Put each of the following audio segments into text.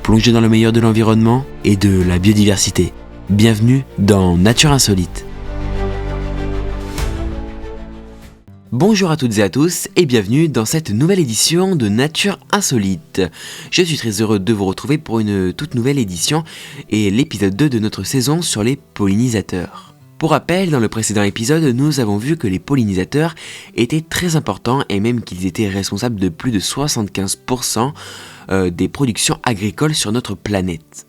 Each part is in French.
plonger dans le meilleur de l'environnement et de la biodiversité. Bienvenue dans Nature Insolite. Bonjour à toutes et à tous et bienvenue dans cette nouvelle édition de Nature Insolite. Je suis très heureux de vous retrouver pour une toute nouvelle édition et l'épisode 2 de notre saison sur les pollinisateurs. Pour rappel, dans le précédent épisode, nous avons vu que les pollinisateurs étaient très importants et même qu'ils étaient responsables de plus de 75% des productions agricoles sur notre planète.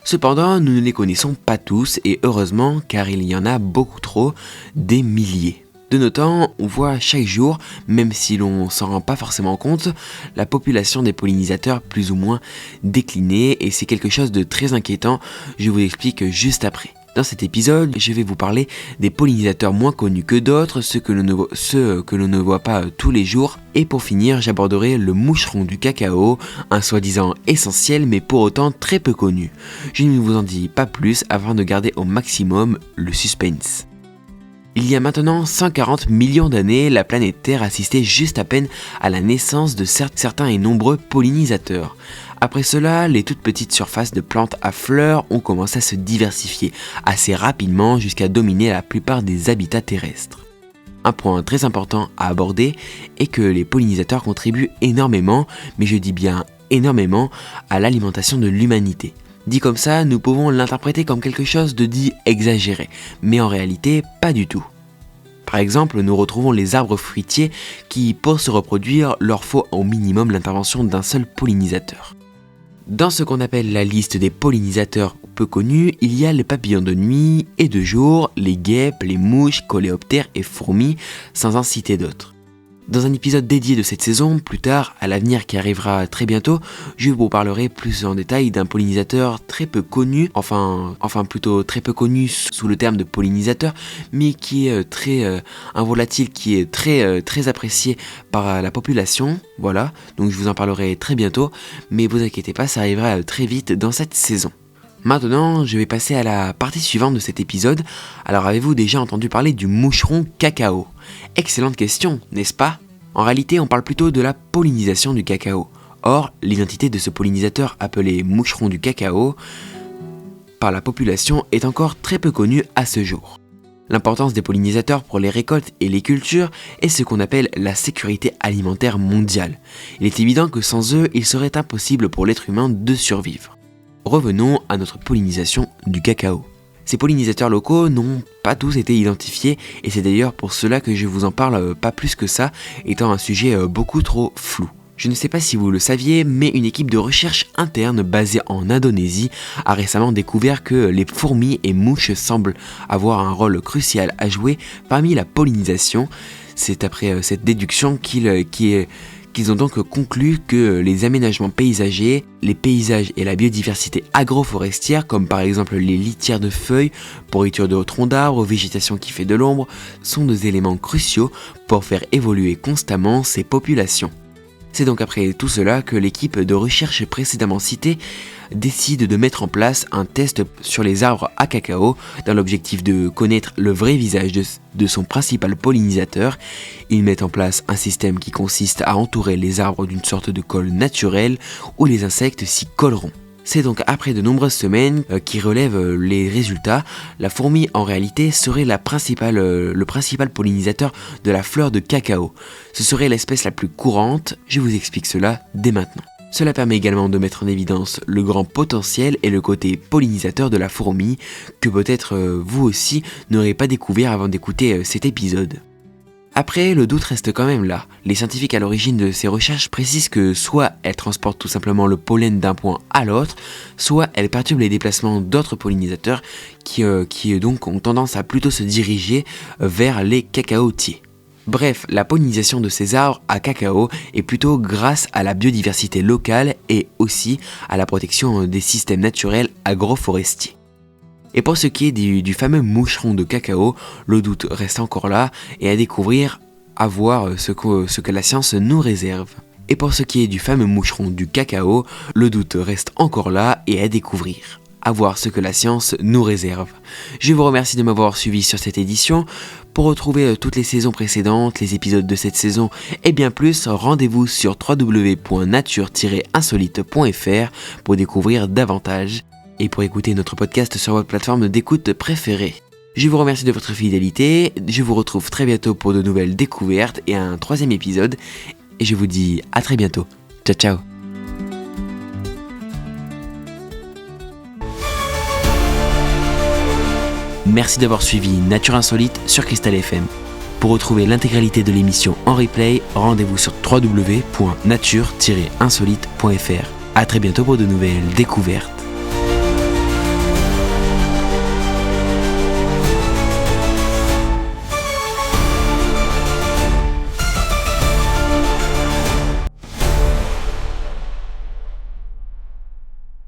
Cependant, nous ne les connaissons pas tous et heureusement car il y en a beaucoup trop, des milliers. De nos temps, on voit chaque jour, même si l'on s'en rend pas forcément compte, la population des pollinisateurs plus ou moins décliner et c'est quelque chose de très inquiétant, je vous explique juste après. Dans cet épisode, je vais vous parler des pollinisateurs moins connus que d'autres, ceux que l'on ne voit pas tous les jours. Et pour finir, j'aborderai le moucheron du cacao, un soi-disant essentiel mais pour autant très peu connu. Je ne vous en dis pas plus afin de garder au maximum le suspense. Il y a maintenant 140 millions d'années, la planète Terre assistait juste à peine à la naissance de certains et nombreux pollinisateurs. Après cela, les toutes petites surfaces de plantes à fleurs ont commencé à se diversifier assez rapidement jusqu'à dominer la plupart des habitats terrestres. Un point très important à aborder est que les pollinisateurs contribuent énormément, mais je dis bien énormément, à l'alimentation de l'humanité. Dit comme ça, nous pouvons l'interpréter comme quelque chose de dit exagéré, mais en réalité, pas du tout. Par exemple, nous retrouvons les arbres fruitiers qui, pour se reproduire, leur faut au minimum l'intervention d'un seul pollinisateur. Dans ce qu'on appelle la liste des pollinisateurs peu connus, il y a les papillons de nuit et de jour, les guêpes, les mouches, coléoptères et fourmis, sans en citer d'autres. Dans un épisode dédié de cette saison, plus tard, à l'avenir qui arrivera très bientôt, je vous parlerai plus en détail d'un pollinisateur très peu connu, enfin plutôt très peu connu sous le terme de pollinisateur, mais qui est un volatile qui est très apprécié par la population, voilà, donc je vous en parlerai très bientôt, mais vous inquiétez pas, ça arrivera très vite dans cette saison. Maintenant, je vais passer à la partie suivante de cet épisode. Alors, avez-vous déjà entendu parler du moucheron cacao ? Excellente question, n'est-ce pas ? En réalité, on parle plutôt de la pollinisation du cacao. Or, l'identité de ce pollinisateur appelé moucheron du cacao par la population est encore très peu connue à ce jour. L'importance des pollinisateurs pour les récoltes et les cultures est ce qu'on appelle la sécurité alimentaire mondiale. Il est évident que sans eux, il serait impossible pour l'être humain de survivre. Revenons à notre pollinisation du cacao. Ces pollinisateurs locaux n'ont pas tous été identifiés et c'est d'ailleurs pour cela que je vous en parle pas plus que ça, étant un sujet beaucoup trop flou. Je ne sais pas si vous le saviez, mais une équipe de recherche interne basée en Indonésie a récemment découvert que les fourmis et mouches semblent avoir un rôle crucial à jouer parmi la pollinisation. C'est après cette déduction qu'ils ont donc conclu que les aménagements paysagers, les paysages et la biodiversité agroforestière, comme par exemple les litières de feuilles, pourriture de troncs d'arbres, végétation qui fait de l'ombre, sont des éléments cruciaux pour faire évoluer constamment ces populations. C'est donc après tout cela que l'équipe de recherche précédemment citée décide de mettre en place un test sur les arbres à cacao dans l'objectif de connaître le vrai visage de son principal pollinisateur. Ils mettent en place un système qui consiste à entourer les arbres d'une sorte de colle naturelle où les insectes s'y colleront. C'est donc après de nombreuses semaines qui relèvent les résultats. La fourmi en réalité serait le principal pollinisateur de la fleur de cacao. Ce serait l'espèce la plus courante, je vous explique cela dès maintenant. Cela permet également de mettre en évidence le grand potentiel et le côté pollinisateur de la fourmi que peut-être vous aussi n'aurez pas découvert avant d'écouter cet épisode. Après, le doute reste quand même là. Les scientifiques à l'origine de ces recherches précisent que soit elles transportent tout simplement le pollen d'un point à l'autre, soit elles perturbent les déplacements d'autres pollinisateurs qui donc ont tendance à plutôt se diriger vers les cacaotiers. Bref, la pollinisation de ces arbres à cacao est plutôt grâce à la biodiversité locale et aussi à la protection des systèmes naturels agroforestiers. Et pour ce qui est du fameux moucheron de cacao, le doute reste encore là et à découvrir, à voir ce que la science nous réserve. Et pour ce qui est du fameux moucheron du cacao, le doute reste encore là et à découvrir. À voir ce que la science nous réserve. Je vous remercie de m'avoir suivi sur cette édition. Pour retrouver toutes les saisons précédentes, les épisodes de cette saison et bien plus, rendez-vous sur www.nature-insolite.fr pour découvrir davantage et pour écouter notre podcast sur votre plateforme d'écoute préférée. Je vous remercie de votre fidélité, je vous retrouve très bientôt pour de nouvelles découvertes et un 3e épisode et je vous dis à très bientôt. Ciao ciao. Merci d'avoir suivi Nature Insolite sur Cristal FM. Pour retrouver l'intégralité de l'émission en replay, rendez-vous sur www.nature-insolite.fr. À très bientôt pour de nouvelles découvertes.